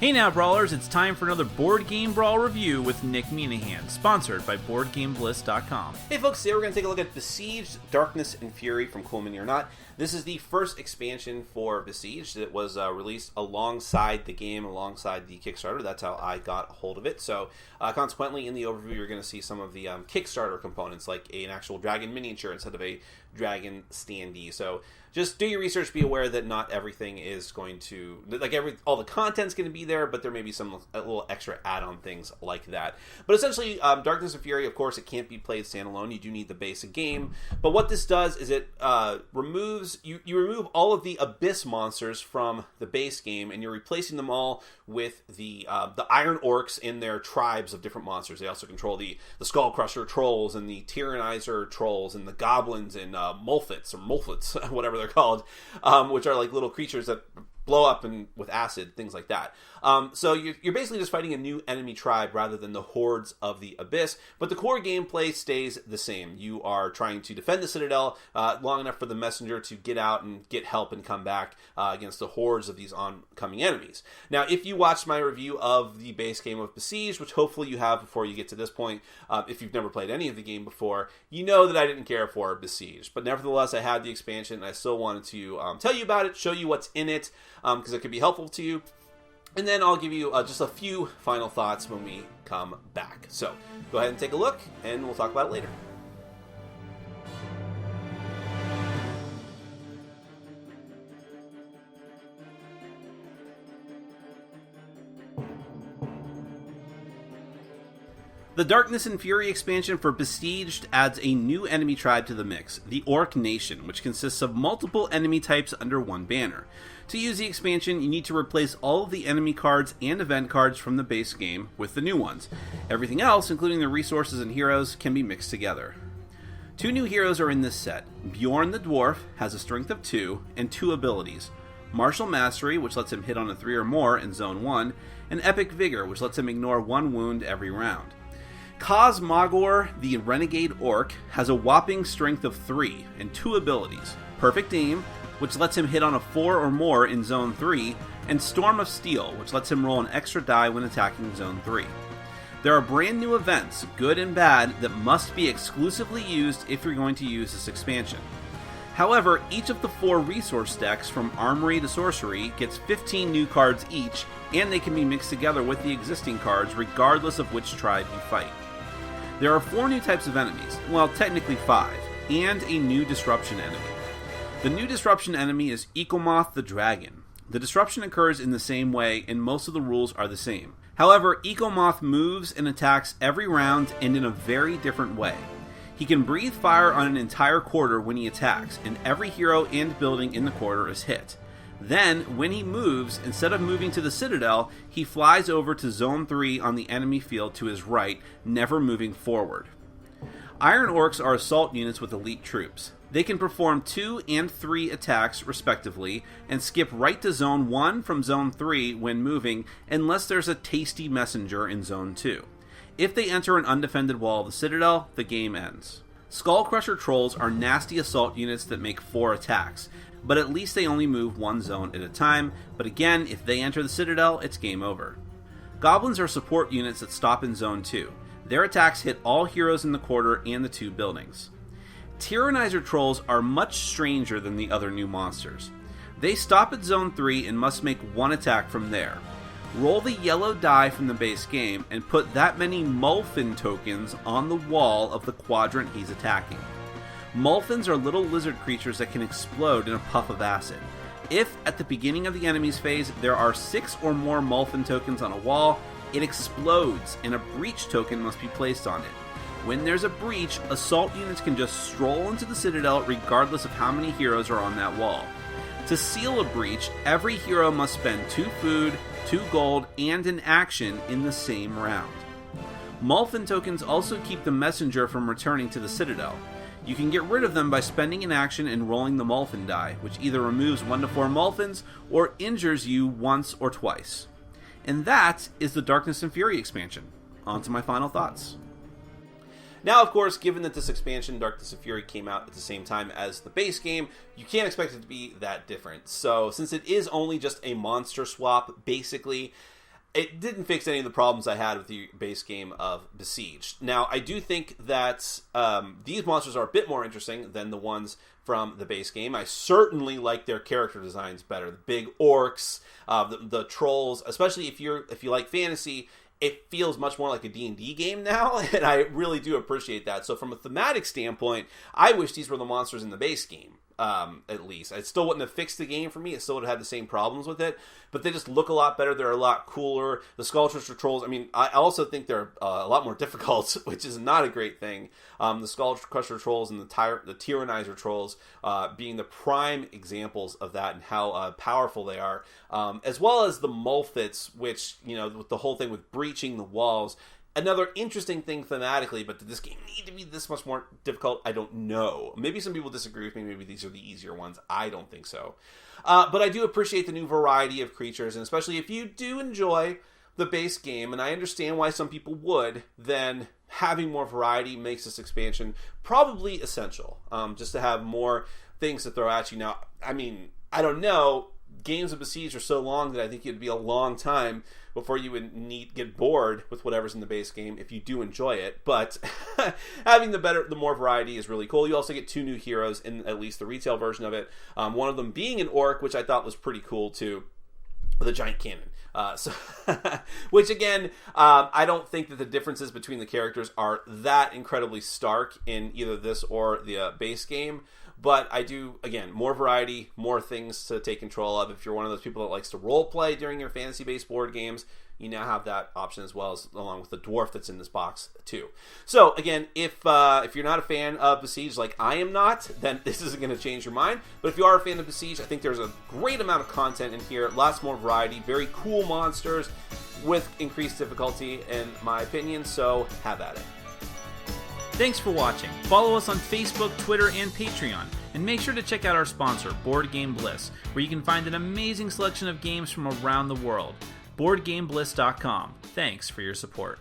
Hey now, Brawlers, it's time for another Board Game Brawl review with Nick Minahan, sponsored by BoardGameBliss.com. Hey folks, today we're going to take a look at Besieged, Darkness and Fury from Cool Mini or Not. This is the first expansion for Besieged. It was released alongside the game, alongside the Kickstarter. That's how I got a hold of it. So consequently, in the overview, you're going to see some of the Kickstarter components, like an actual dragon miniature instead of a dragon standee. So just do your research, be aware that not everything is going to, all the content's going to be there, but there may be some little extra add-on things like that. But essentially, Darkness and Fury, of course, it can't be played standalone. You do need the basic game. But what this does is it removes, you remove all of the Abyss monsters from the base game, and you're replacing them all with the Iron Orcs in their tribes of different monsters. They also control the Skull Crusher trolls and the Tyrannizer trolls and the goblins and Mulfits, whatever they're called, which are like little creatures that blow up and with acid, things like that. So you're basically just fighting a new enemy tribe rather than the hordes of the Abyss, but the core gameplay stays the same. You are trying to defend the Citadel long enough for the messenger to get out and get help and come back against the hordes of these oncoming enemies. Now, if you watched my review of the base game of Besieged, which hopefully you have before you get to this point, if you've never played any of the game before, you know that I didn't care for Besieged, but nevertheless, I had the expansion and I still wanted to tell you about it, show you what's in it, because it could be helpful to you. And then I'll give you just a few final thoughts when we come back. So go ahead and take a look, and we'll talk about it later. The Darkness and Fury expansion for Besieged adds a new enemy tribe to the mix, the Orc Nation, which consists of multiple enemy types under one banner. To use the expansion, you need to replace all of the enemy cards and event cards from the base game with the new ones. Everything else, including the resources and heroes, can be mixed together. Two new heroes are in this set. Bjorn the Dwarf has a strength of 2 and 2 abilities. Martial Mastery, which lets him hit on a 3 or more in Zone 1, and Epic Vigor, which lets him ignore 1 wound every round. Kaz Magor, the Renegade Orc, has a whopping strength of 3 and 2 abilities. Perfect Aim, which lets him hit on a 4 or more in Zone 3, and Storm of Steel, which lets him roll an extra die when attacking Zone 3. There are brand new events, good and bad, that must be exclusively used if you're going to use this expansion. However, each of the 4 resource decks from Armory to Sorcery gets 15 new cards each, and they can be mixed together with the existing cards regardless of which tribe you fight. There are 4 new types of enemies, well, technically 5, and a new disruption enemy. The new disruption enemy is Ecomoth the Dragon. The disruption occurs in the same way, and most of the rules are the same. However, Ecomoth moves and attacks every round and in a very different way. He can breathe fire on an entire quarter when he attacks, and every hero and building in the quarter is hit. Then, when he moves, instead of moving to the Citadel, he flies over to Zone 3 on the enemy field to his right, never moving forward. Iron Orcs are assault units with elite troops. They can perform 2 and 3 attacks, respectively, and skip right to Zone 1 from Zone 3 when moving, unless there's a tasty messenger in Zone 2. If they enter an undefended wall of the Citadel, the game ends. Skull Crusher Trolls are nasty assault units that make 4 attacks, but at least they only move 1 zone at a time, but again, if they enter the Citadel, it's game over. Goblins are support units that stop in Zone 2. Their attacks hit all heroes in the quarter and the 2 buildings. Tyrannizer Trolls are much stranger than the other new monsters. They stop at Zone 3 and must make 1 attack from there. Roll the yellow die from the base game and put that many Mulfin tokens on the wall of the quadrant he's attacking. Mulfins are little lizard creatures that can explode in a puff of acid. If, at the beginning of the enemy's phase, there are 6 or more Mulfin tokens on a wall, it explodes, and a breach token must be placed on it. When there's a breach, assault units can just stroll into the Citadel regardless of how many heroes are on that wall. To seal a breach, every hero must spend 2 food, 2 gold, and an action in the same round. Mulfin tokens also keep the messenger from returning to the Citadel. You can get rid of them by spending an action and rolling the Mulfin die, which either removes 1 to 4 Mulfins or injures you once or twice. And that is the Darkness and Fury expansion. On to my final thoughts. Now, of course, given that this expansion, Darkness and Fury, came out at the same time as the base game, you can't expect it to be that different. So, since it is only just a monster swap, basically, it didn't fix any of the problems I had with the base game of Besieged. Now, I do think that these monsters are a bit more interesting than the ones from the base game. I certainly like their character designs better. The big orcs, the trolls, especially if you like fantasy, it feels much more like a D&D game now, and I really do appreciate that. So from a thematic standpoint, I wish these were the monsters in the base game. At least. It still wouldn't have fixed the game for me. It still would have had the same problems with it, but they just look a lot better. They're a lot cooler. The Skull Crusher trolls, I mean, I also think they're a lot more difficult, which is not a great thing. The Skull Crusher trolls and the Tyrannizer trolls being the prime examples of that and how powerful they are, as well as the Mulfits, which, with the whole thing with breaching the walls. Another interesting thing thematically, but did this game need to be this much more difficult? I don't know. Maybe some people disagree with me. Maybe these are the easier ones. I don't think so. But I do appreciate the new variety of creatures, and especially if you do enjoy the base game, and I understand why some people would, then having more variety makes this expansion probably essential, just to have more things to throw at you. Now, I mean, I don't know. Games of Besiege are so long that I think it'd be a long time before you would get bored with whatever's in the base game if you do enjoy it. But having the more variety is really cool. You also get 2 new heroes in at least the retail version of it. One of them being an orc, which I thought was pretty cool too, with a giant cannon. Which again, I don't think that the differences between the characters are that incredibly stark in either this or the base game. But I do, again, more variety, more things to take control of. If you're one of those people that likes to role play during your fantasy-based board games, you now have that option as well, as along with the dwarf that's in this box too. So again, if you're not a fan of Besiege like I am not, then this isn't going to change your mind. But if you are a fan of Besiege, I think there's a great amount of content in here, lots more variety, very cool monsters with increased difficulty, in my opinion. So have at it. Thanks for watching. Follow us on Facebook, Twitter, and Patreon. And make sure to check out our sponsor, Board Game Bliss, where you can find an amazing selection of games from around the world. BoardGameBliss.com. Thanks for your support.